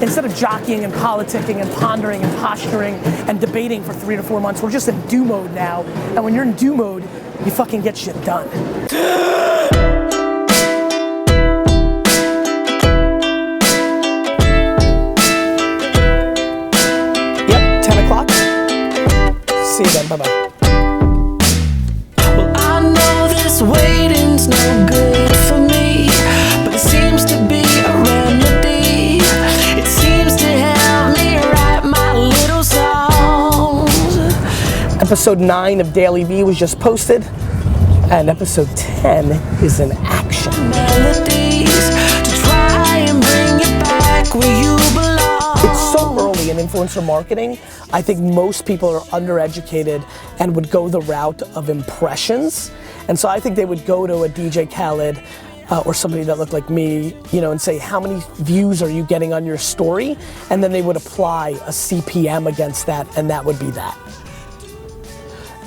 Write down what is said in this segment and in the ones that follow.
Instead of jockeying and politicking and pondering and posturing and debating for 3 to 4 months, we're just in do mode now. And when you're in do mode, you fucking get shit done. Yep, 10 o'clock. See you then, bye-bye. Well, I know this waiting's no good for me, but it seems to be a remedy. It seems to help me write my little songs. Episode 9 of DailyVee was just posted, and episode 10 is in action. Melodies to try and bring you back where you belong. It's so early in influencer marketing. I think most people are undereducated and would go the route of impressions. And so I think they would go to a DJ Khaled or somebody that looked like me, you know, and say, how many views are you getting on your story? And then they would apply a CPM against that, and that would be that.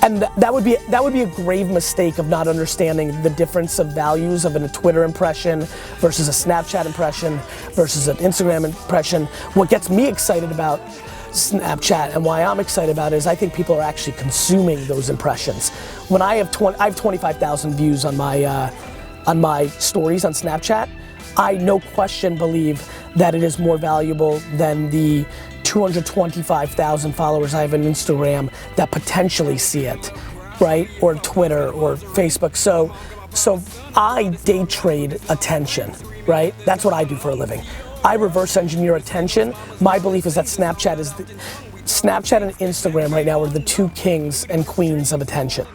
And that would be a grave mistake of not understanding the difference of values of a Twitter impression versus a Snapchat impression versus an Instagram impression. What gets me excited about Snapchat and why I'm excited about it is I think people are actually consuming those impressions. When I have 25,000 views on my stories on Snapchat, I no question believe that it is more valuable than the 225,000 followers I have on Instagram that potentially see it, right? Or Twitter or Facebook. So I day trade attention, right? That's what I do for a living. I reverse engineer attention. My belief is that Snapchat and Instagram right now are the two kings and queens of attention.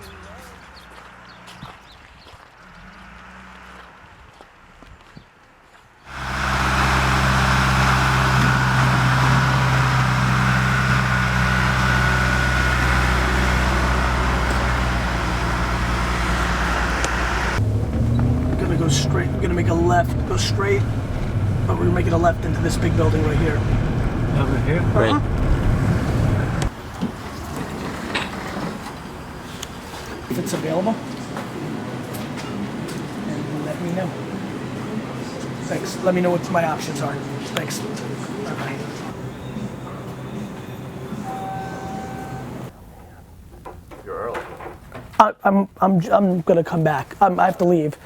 Straight, we're gonna make a left, go straight, but we're making a left into this big building right here. Over here? Right. If it's available, and let me know. Thanks, let me know what my options are. Thanks. Bye-bye. You're early. I'm gonna come back. I have to leave.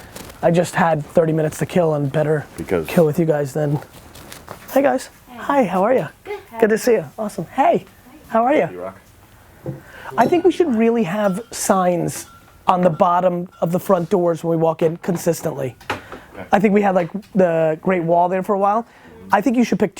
I just had 30 minutes to kill and better kill with you guys than. Hey guys. Hey. Hi, how are you? Good. Good to see you. Awesome. Hey, how are you? You-Rock. I think we should really have signs on the bottom of the front doors when we walk in consistently. Okay. I think we had like the Great Wall there for a while. I think you should pick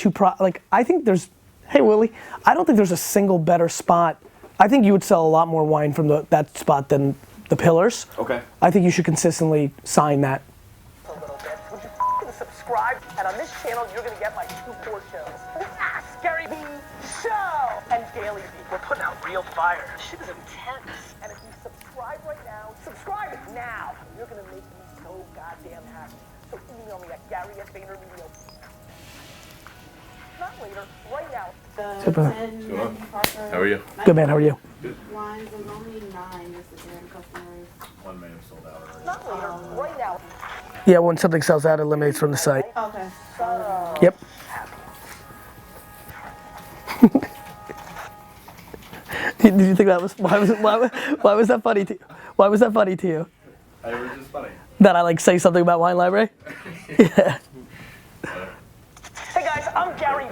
I think there's, hey Willie, I don't think there's a single better spot. I think you would sell a lot more wine from that spot than the Pillars. Okay. I think you should consistently sign that. A little bit. Would you f***ing subscribe? And on this channel, you're gonna get like 2 core shows. Ask Gary V Show and DailyVee. We're putting out real fire. This shit is intense. And if you subscribe right now, you're gonna make me so goddamn happy. So email me at Gary@VaynerMedia. Not later, right now. Super. How are you? Good man, how are you? Good. Wines, there's only 9 Instagram customers. One may have sold out already. Not later, right now. Yeah, when something sells out, it eliminates from the site. Okay. Yep. Did you think that was why was that funny to you? Why was that funny to you? It was just funny. That I like say something about Wine Library? Yeah. Hey guys, I'm Gary.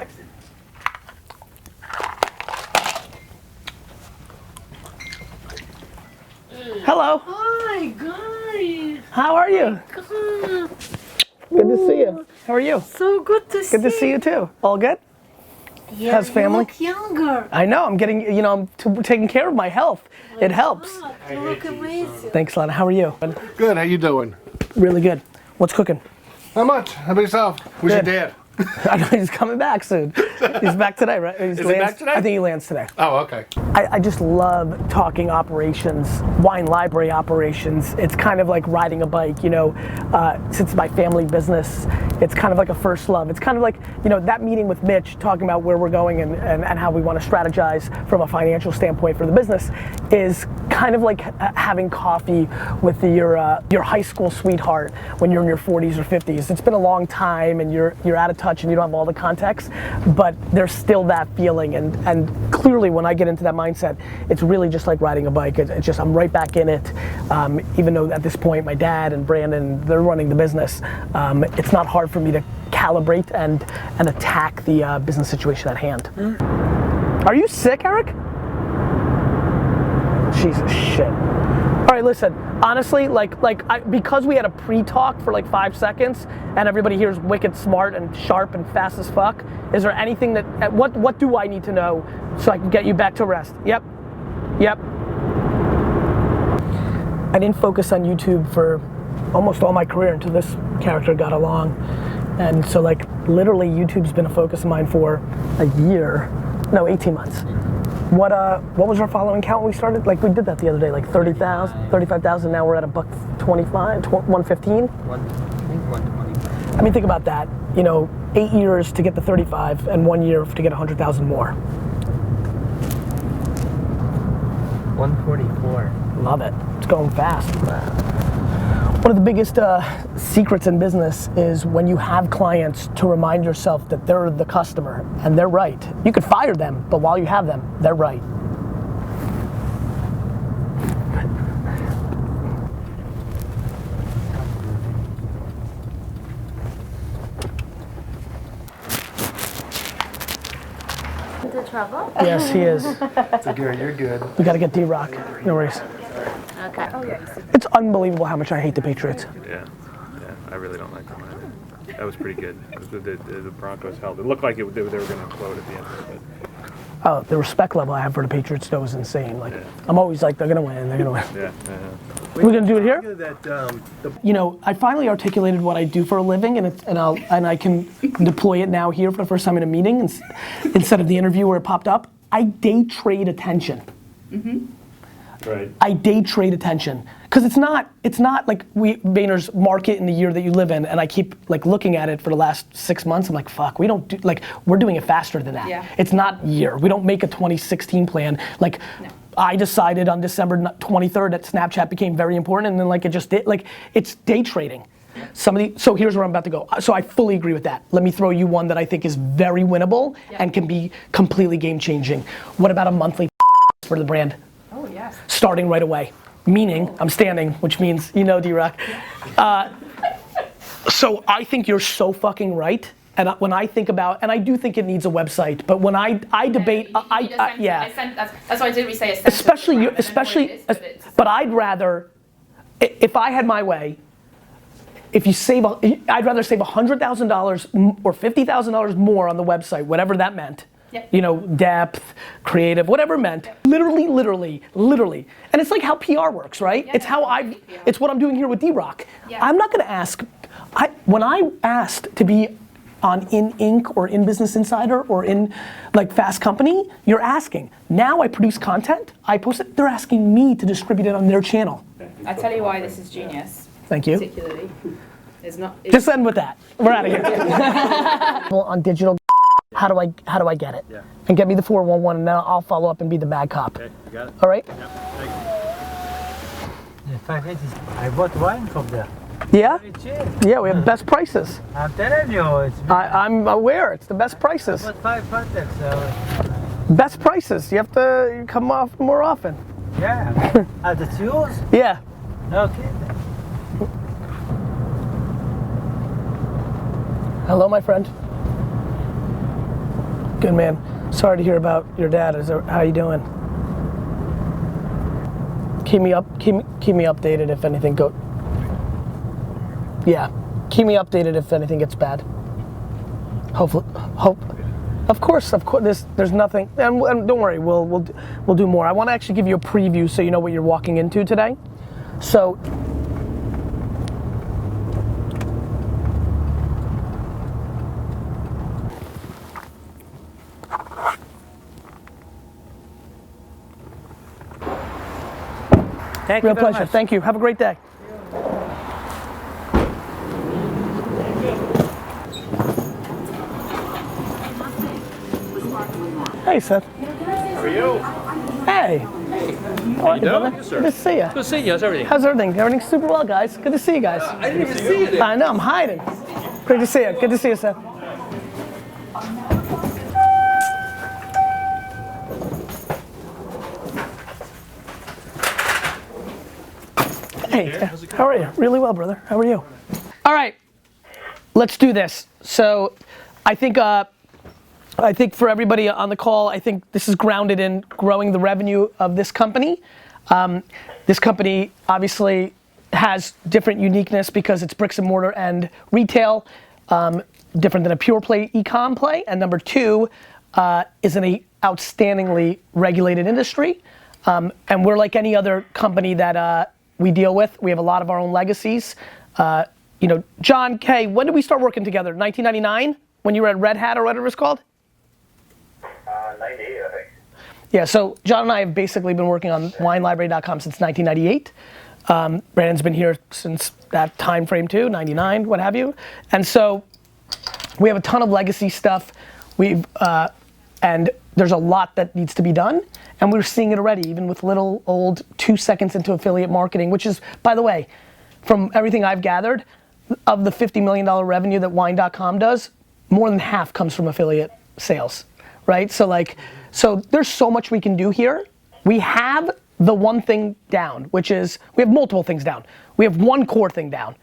Hello. Hi, guys. How are you? God. Good to see you. How are you? So good to see you. Good to see you too. All good? Yeah, How's family? You look younger. I know, I'm getting, I'm taking care of my health. It helps. God, you look amazing. Thanks, Lana. How are you? Good, how you doing? Really good. What's cooking? Not much. How about yourself? Where's your Good. dad? I know he's coming back soon. He's back today, right? Is he back today? I think he lands today. Oh, okay. I just love talking operations, wine library operations. It's kind of like riding a bike, you know. Since my family business, it's kind of like a first love. It's kind of like, you know, that meeting with Mitch talking about where we're going and how we want to strategize from a financial standpoint for the business is kind of like having coffee with your high school sweetheart when you're in your 40s or 50s. It's been a long time and you're out of touch and you don't have all the context, but there's still that feeling, and clearly when I get into that mindset, it's really just like riding a bike. It's just, I'm right back in it. Even though at this point my dad and Brandon, they're running the business, it's not hard for me to calibrate and attack the business situation at hand. Are you sick, Eric? Jesus shit. All right, listen, honestly, because we had a pre-talk for like 5 seconds and everybody here is wicked smart and sharp and fast as fuck, is there anything that, what do I need to know so I can get you back to rest? Yep. I didn't focus on YouTube for almost all my career until this character got along. And so like literally YouTube's been a focus of mine for a year, no, 18 months. What was our following count when we started? Like we did that the other day, like 30,000, 35,000, now we're at $125, 115? 125. I mean, think about that. You know, 8 years to get the 35 and 1 year to get 100,000 more. 144. Love it, it's going fast. One of the biggest secrets in business is when you have clients to remind yourself that they're the customer and they're right. You could fire them, but while you have them, they're right. Into trouble? Yes, he is. So Gary, you're good. We gotta get D-Rock, no worries. Okay. Oh, yeah. It's unbelievable how much I hate the Patriots. Yeah, I really don't like them either. That was pretty good. The Broncos held. It looked like they were going to implode at the end of it. Oh, the respect level I have for the Patriots though is insane. Like, I'm always like, they're gonna win, they're gonna win. Yeah. We're gonna do it here? That, You know, I finally articulated what I do for a living, and I can deploy it now here for the first time in a meeting instead of the interview where it popped up. I day trade attention. Right. I day trade attention because it's not like Vayner's market in the year that you live in, and I keep like looking at it for the last 6 months. I'm like, fuck, we don't do, like, we're doing it faster than that. Yeah. It's not year. We don't make a 2016 plan. Like, no. I decided on December 23rd that Snapchat became very important, and then like it just did. Like, it's day trading. So here's where I'm about to go. So I fully agree with that. Let me throw you one that I think is very winnable and can be completely game changing. What about a monthly for the brand? Oh, yes. Starting right away. Meaning, I'm standing, which means, you know, D-Rock. So I think you're so fucking right. And when I think about, and I do think it needs a website, but when I debate, yeah. That's why I did say a sentence. But I'd rather, if I had my way, if you save, I'd rather save $100,000 or $50,000 more on the website, whatever that meant. Yep. You know, depth, creative, whatever it meant. Yep. Literally. And it's like how PR works, right? Yeah, it's what I'm doing here with D-Rock. Yeah. I'm not gonna ask, when I asked to be on In Inc. or in Business Insider or in like Fast Company, you're asking. Now I produce content, I post it, they're asking me to distribute it on their channel. I tell you why this is genius. Thank you. Particularly. Just end with that. We're out of here. On digital, how do I get it? Yeah. And get me the 411 and then I'll follow up and be the bad cop. Okay, you got it? All right? Yep, thank you. In fact, I bought wine from there. Yeah? Very cheap. Yeah, we have best prices. I'm telling you, it's I'm aware, it's the best prices. about 5 products. Best prices, you have to come off more often. Yeah. That's yours? Yeah. No kidding. Hello, my friend. Good man. Sorry to hear about your dad. How you doing? Keep me updated if anything Yeah. Keep me updated if anything gets bad. Of course. There's nothing. And don't worry. We'll do more. I want to actually give you a preview so you know what you're walking into today. So. Thank you Real very pleasure. much. Thank you. Have a great day. Hey, Seth. How are you? Hey. How you doing? Good to see you. Good to see you. How's everything? How's everything? Everything's super well, guys. Good to see you guys. I didn't even see you there. I know, I'm hiding. Great to see you. Good to see you, Seth. Hey, how are you? Really well, brother. How are you? All right, let's do this. So, I think for everybody on the call, I think this is grounded in growing the revenue of this company. This company obviously has different uniqueness because it's bricks and mortar and retail, different than a pure play e-com play. And number two, is in an outstandingly regulated industry. And we're like any other company that we deal with. We have a lot of our own legacies. You know, John K., when did we start working together? 1999? When you were at Red Hat or whatever it's called? 98, I think. Yeah, so John and I have basically been working on WineLibrary.com since 1998. Brandon's been here since that time frame too, 99, what have you. And so we have a ton of legacy stuff. And there's a lot that needs to be done. And we're seeing it already, even with little old 2 seconds into affiliate marketing, which is, by the way, from everything I've gathered, of the $50 million revenue that wine.com does, more than half comes from affiliate sales, right? So there's so much we can do here. We have the one thing down, which is, we have multiple things down. We have one core thing down.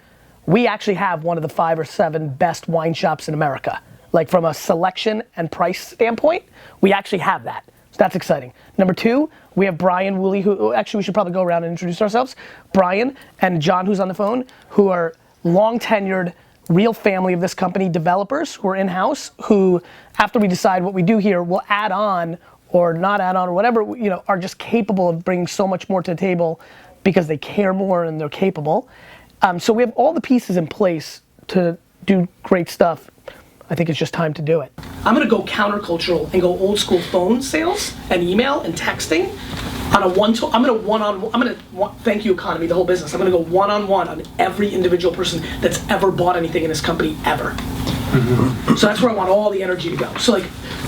We actually have one of the 5 or 7 best wine shops in America. Like from a selection and price standpoint, we actually have that. So that's exciting. Number 2, we have Brian Woolley, who actually we should probably go around and introduce ourselves. Brian and John, who's on the phone, who are long tenured, real family of this company, developers who are in-house, who after we decide what we do here, will add on or not add on or whatever, you know, are just capable of bringing so much more to the table because they care more and they're capable. So we have all the pieces in place to do great stuff. I think it's just time to do it. I'm gonna go countercultural and go old school phone sales and email and texting on a thank you economy, the whole business. I'm gonna go one-on-one on every individual person that's ever bought anything in this company ever. So that's where I want all the energy to go. So like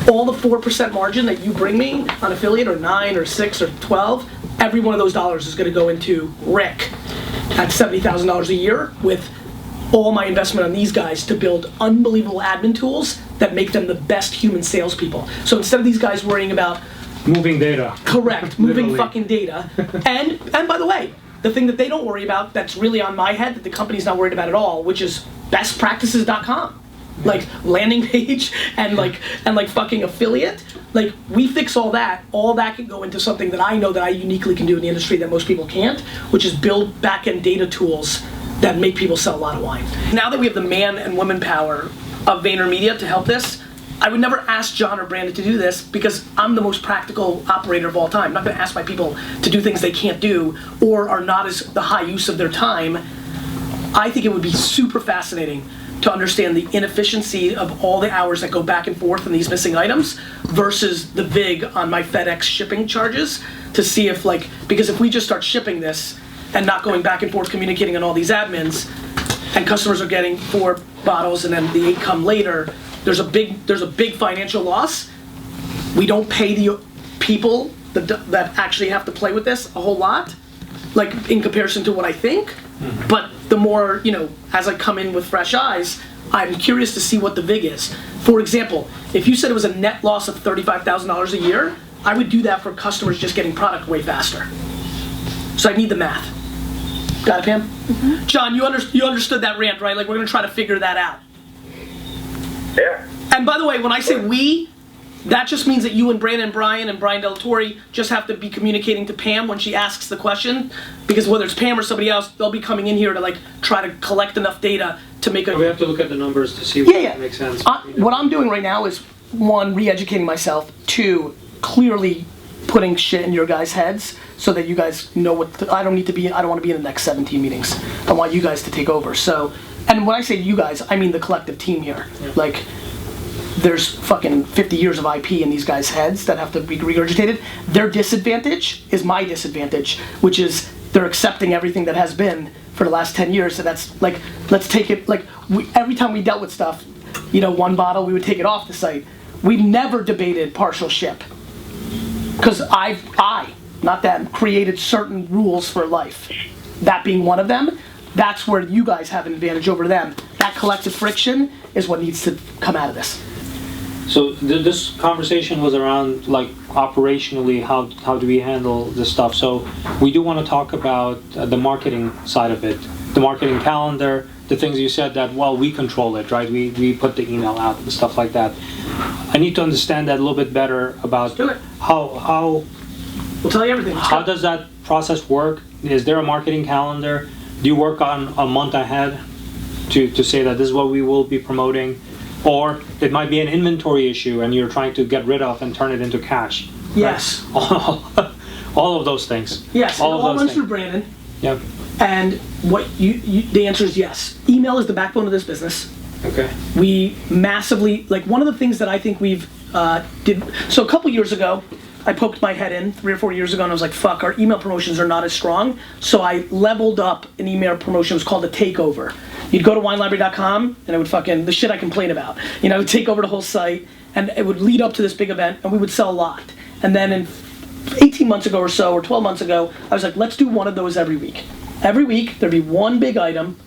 all the 4% margin that you bring me on affiliate, or 9 or 6 or 12, every one of those dollars is gonna go into Rick at $70,000 a year with all my investment on these guys to build unbelievable admin tools that make them the best human salespeople. So instead of these guys worrying about Moving data. correct, moving Literally. fucking data, and by the way, the thing that they don't worry about that's really on my head that the company's not worried about at all, which is bestpractices.com. Like landing page and like fucking affiliate. Like we fix all that can go into something that I know that I uniquely can do in the industry that most people can't, which is build back-end data tools that make people sell a lot of wine. Now that we have the man and woman power of VaynerMedia to help this, I would never ask John or Brandon to do this because I'm the most practical operator of all time. I'm not gonna ask my people to do things they can't do or are not as the high use of their time. I think it would be super fascinating to understand the inefficiency of all the hours that go back and forth on these missing items versus the VIG on my FedEx shipping charges to see if because if we just start shipping this and not going back and forth communicating on all these admins, and customers are getting 4 bottles and then the 8 come later, there's a big financial loss. We don't pay the people that actually have to play with this a whole lot, like in comparison to what I think. But the more, as I come in with fresh eyes, I'm curious to see what the VIG is. For example, if you said it was a net loss of $35,000 a year, I would do that for customers just getting product way faster. So I need the math. Got it, Pam? Mm-hmm. John, you understood that rant, right? Like we're gonna try to figure that out. Yeah. And by the way, when I say we, that just means that you and Brandon and Brian Delatorre just have to be communicating to Pam when she asks the question, because whether it's Pam or somebody else, they'll be coming in here to try to collect enough data to make a... We have to look at the numbers to see what makes sense. What I'm doing right now is, 1, re-educating myself, 2, clearly putting shit in your guys' heads so that you guys know what I don't want to be in the next 17 meetings. I want you guys to take over. So, and when I say you guys, I mean the collective team here. Yeah. There's fucking 50 years of IP in these guys' heads that have to be regurgitated. Their disadvantage is my disadvantage, which is they're accepting everything that has been for the last 10 years. So that's like, let's take it, like, every time we dealt with stuff, you know, one bottle, we would take it off the site. We've never debated partial ship. Because I, not them, created certain rules for life. That being one of them, that's where you guys have an advantage over them. That collective friction is what needs to come out of this. So this conversation was around, like, operationally, how do we handle this stuff? So we do want to talk about the marketing side of it, the marketing calendar, the things you said that, well, we control it, right? We put the email out and stuff like that. I need to understand that a little bit better about how we'll tell you everything. How does that process work? Is there a marketing calendar? Do you work on a month ahead to say that this is what we will be promoting? Or it might be an inventory issue and you're trying to get rid of and turn it into cash. Yes. Right? All of those things. Yes, all it all runs through Brandon. Yep. And what the answer is yes. Email is the backbone of this business. Okay. We massively, like, one of the things that I think we've did, so a couple years ago, I poked my head in 3 or 4 years ago and I was like, fuck, our email promotions are not as strong. So I leveled up an email promotion. It was called a takeover. You'd go to winelibrary.com and it would fucking, the shit I complain about, you know, it would take over the whole site and it would lead up to this big event and we would sell a lot. And then in 18 months ago or so, or 12 months ago, I was like, let's do one of those every week. Every week, there'd be one big item,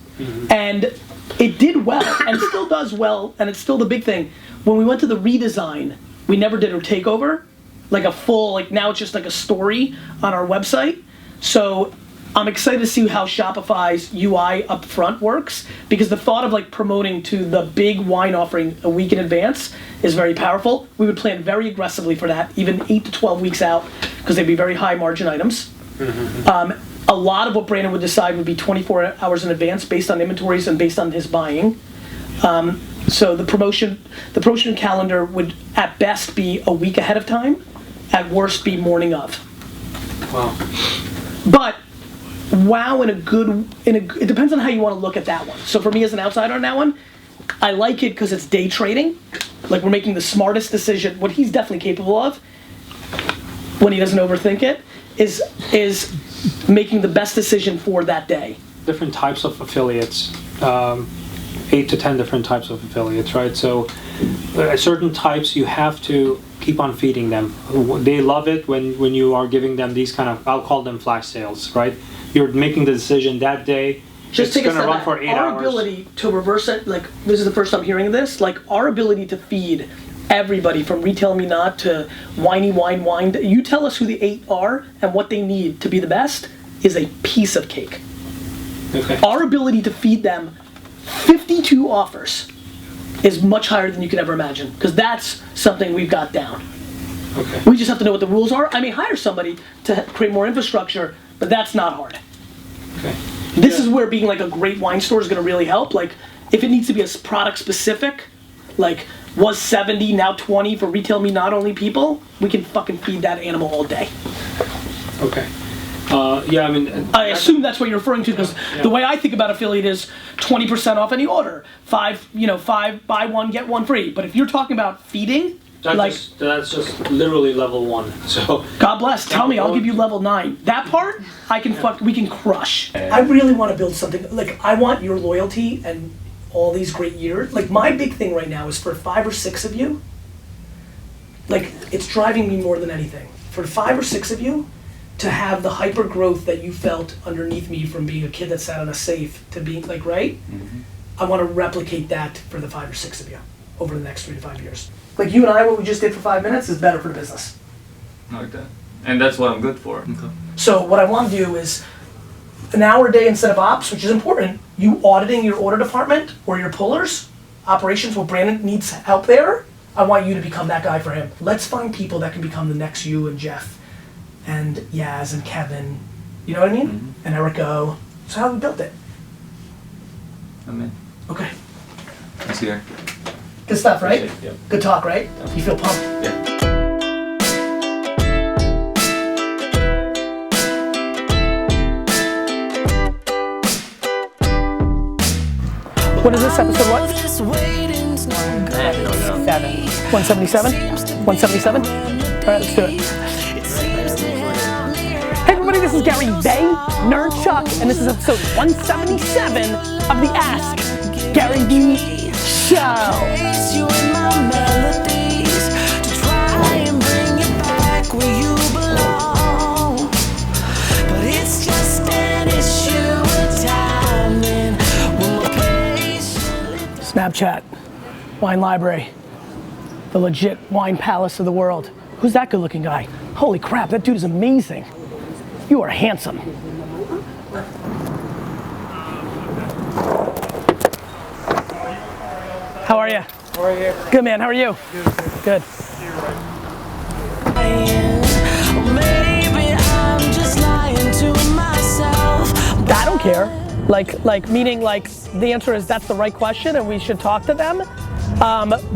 and it did well, and still does well, and it's still the big thing. When we went to the redesign, we never did a takeover, like a full, like now it's just like a story on our website. So I'm excited to see how Shopify's UI up front works, because the thought of like promoting to the big wine offering a week in advance is very powerful. We would plan very aggressively for that, even 8 to 12 weeks out, because they'd be very high margin items. A lot of what Brandon would decide would be 24 hours in advance based on inventories and based on his buying. So the promotion calendar would at best be a week ahead of time, at worst be morning of. Wow. But wow, it depends on how you want to look at that one. So for me as an outsider on that one, I like it because it's day trading. Like, we're making the smartest decision. What he's definitely capable of, when he doesn't overthink it, is making the best decision for that day. Different types of affiliates, 8 to 10 different types of affiliates, right? So certain types you have to keep on feeding them. They love it when you are giving them these kind of, I'll call them flash sales, right? You're making the decision that day. Just it's going to run for 8 hours. Our ability to reverse it, like, this is the first time hearing this, like, our ability to feed everybody from Retail Me Not to Whiny Wine. You tell us who the 8 are and what they need to be the best is a piece of cake. Okay. Our ability to feed them 52 offers is much higher than you could ever imagine, because that's something we've got down. Okay. We just have to know what the rules are. I may hire somebody to create more infrastructure, but that's not hard. Okay. This is where being like a great wine store is going to really help. Like, if it needs to be a product specific, like was 70, now 20 for Retail Me Not only people, we can fucking feed that animal all day. Okay. Yeah, I mean, I assume that's what you're referring to, because the way I think about affiliate is 20% off any order, 5 buy one get one free. But if you're talking about feeding, that's just literally level 1. So God bless. Tell me, I'll give you level 9. That part we can crush. I really want to build something. Like, I want your loyalty and all these great years. Like, my big thing right now is for 5 or 6 of you. Like, it's driving me more than anything. For 5 or 6 of you to have the hyper growth that you felt underneath me from being a kid that sat on a safe to being like, right? Mm-hmm. I want to replicate that for the 5 or 6 of you over the next 3 to 5 years. Like you and I, what we just did for 5 minutes is better for the business. I like that. And that's what I'm good for. Okay. So what I want to do is an hour a day instead of ops, which is important, you auditing your order department or your pullers, operations, where Brandon needs help there, I want you to become that guy for him. Let's find people that can become the next you and Jeff and Yaz and Kevin, you know what I mean? Mm-hmm. And Eric O. That's how we built it. I'm in. Okay. Let's hear. Good stuff, right? Yep. Good talk, right? You feel pumped? Yeah. What is this episode? What? 177? 177? All right, let's do it. Hey, everybody. everybody, this is Gary Vaynerchuk, and this is episode 177 of the Ask Gary Vee Show. You in my melodies to try and bring you back where you belong, but it's just an issue of timing. Snapchat, Wine Library, the legit wine palace of the world. Who's that good-looking guy? Holy crap, that dude is amazing. You are handsome. How are you? How are you? Good, man. How are you? Good. Maybe I'm just lying to myself. I don't care. Like meaning like the answer is that's the right question and we should talk to them.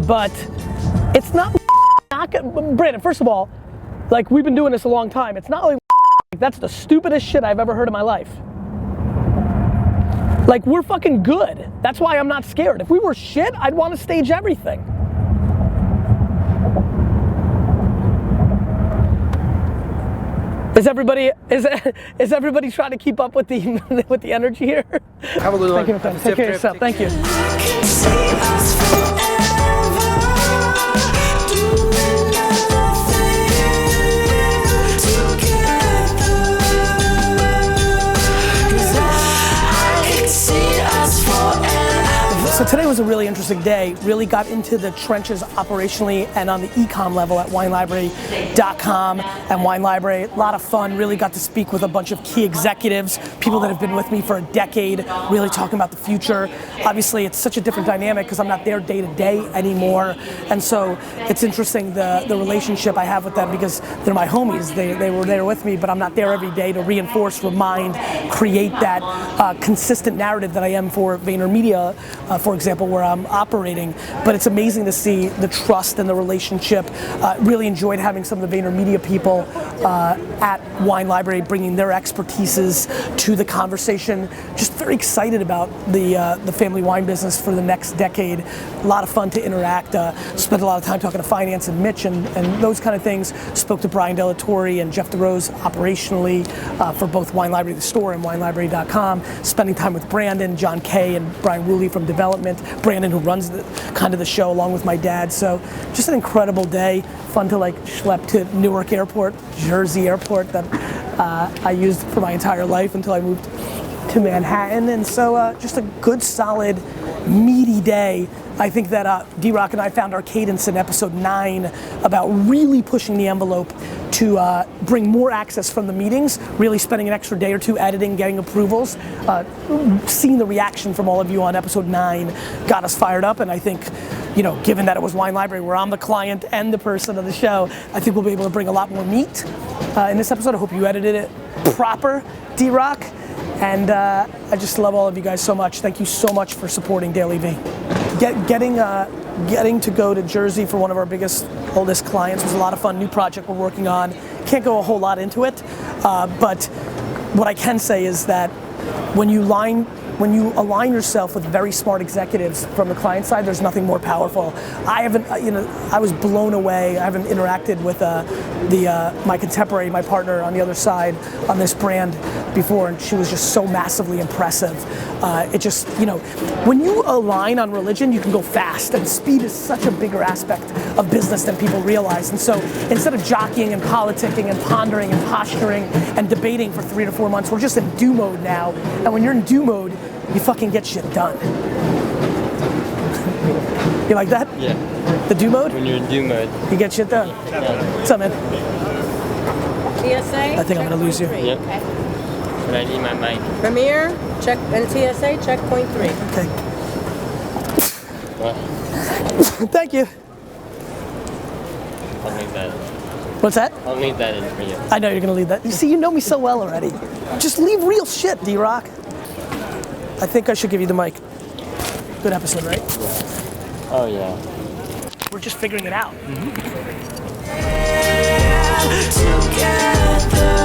But it's not good. Brandon, first of all, like we've been doing this a long time. It's not like that's the stupidest shit I've ever heard in my life. Like we're fucking good. That's why I'm not scared. If we were shit, I'd want to stage everything. Is everybody trying to keep up with the with the energy here? Have a good one. Thank you, friend. Take care of yourself. Thank you. I can see us forever doing nothing together. 'Cause I can see us forever. So today was a really interesting day. Really got into the trenches operationally and on the e-com level at WineLibrary.com and Wine Library. A lot of fun. Really got to speak with a bunch of key executives, people that have been with me for a decade, really talking about the future. Obviously, it's such a different dynamic because I'm not there day to day anymore. And so it's interesting the relationship I have with them because they're my homies. They were there with me, but I'm not there every day to reinforce, remind, create that consistent narrative that I am for VaynerMedia, for example, where I'm operating. But it's amazing to see the trust and the relationship. Really enjoyed having some of the VaynerMedia people at Wine Library, bringing their expertises to the conversation. Just very excited about the family wine business for the next decade. A lot of fun to interact. Spent a lot of time talking to finance and Mitch and those kind of things. Spoke to Brian Delatorre and Jeff DeRose operationally for both Wine Library the store and WineLibrary.com. Spending time with Brandon, John Kay, and Brian Woolley from development. Brandon, who runs the show along with my dad. So just an incredible day. Fun to like schlep to Newark Airport, Jersey Airport that I used for my entire life until I moved to Manhattan. And so just a good, solid, meaty day. I think that D-Rock and I found our cadence in episode 9 about really pushing the envelope to bring more access from the meetings, really spending an extra day or two editing, getting approvals. Seeing the reaction from all of you on episode 9 got us fired up, and I think, you know, given that it was Wine Library where I'm the client and the person of the show, I think we'll be able to bring a lot more meat in this episode. I hope you edited it proper, D-Rock. And I just love all of you guys so much. Thank you so much for supporting DailyVee. Getting to go to Jersey for one of our biggest, oldest clients was a lot of fun. New project we're working on. Can't go a whole lot into it, but what I can say is that when you align yourself with very smart executives from the client side, there's nothing more powerful. I was blown away. I haven't interacted with my contemporary, my partner on the other side on this brand before, and she was just so massively impressive. It just, you know, when you align on religion, you can go fast, and speed is such a bigger aspect of business than people realize. And so instead of jockeying and politicking and pondering and posturing and debating for 3 to 4 months, we're just in do mode now. And when you're in do mode, you fucking get shit done. You like that? Yeah. The do mode? When you're in do mode. You get shit done. Yeah. What's up, man? TSA? I think I'm gonna lose you. Yep. But I need my mic. Premier, check, and TSA, checkpoint 3. Okay. What? Thank you. I'll need that. What's that? I'll need that in for you. I know you're gonna leave that. You see, you know me so well already. Just leave real shit, D-Rock. I think I should give you the mic. Good episode, right? Oh yeah. We're just figuring it out. Together.